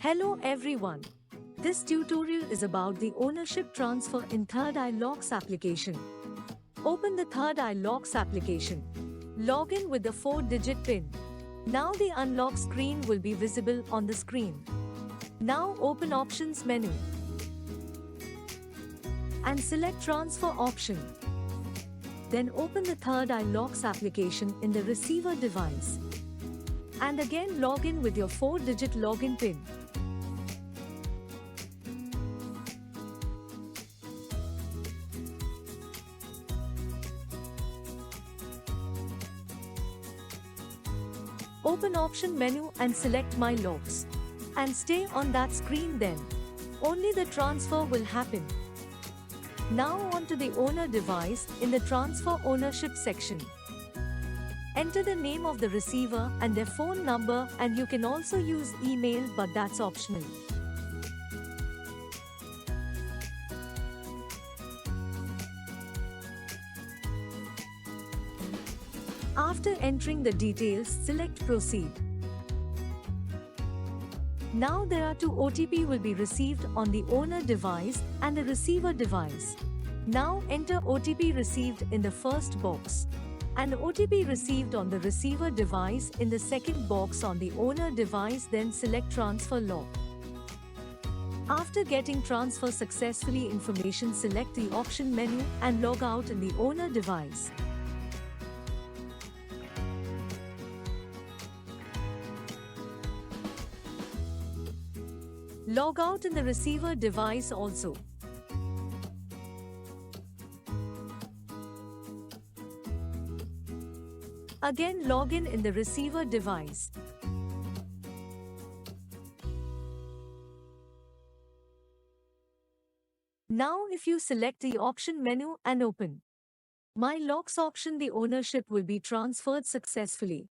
Hello everyone. This tutorial is about the ownership transfer in Third Eye Locks application. Open the Third Eye Locks application. Log in with the 4-digit PIN. Now the unlock screen will be visible on the screen. Now open Options menu and select Transfer option. Then open the Third Eye Locks application in the receiver device. And again log in with your 4-digit login PIN. Open Option menu and select My Locks. And stay on that screen then. Only the transfer will happen. Now onto the owner device in the Transfer Ownership section. Enter the name of the receiver and their phone number, and you can also use email, but that's optional. After entering the details, select Proceed. Now there are two OTP will be received on the owner device and the receiver device. Now enter OTP received in the first box and OTP received on the receiver device in the second box on the owner device, then select Transfer Lock. After getting transfer successfully information, select the option menu and log out in the owner device. Log out in the receiver device also. Again log in the receiver device. Now if you select the option menu and open My Locks option, the ownership will be transferred successfully.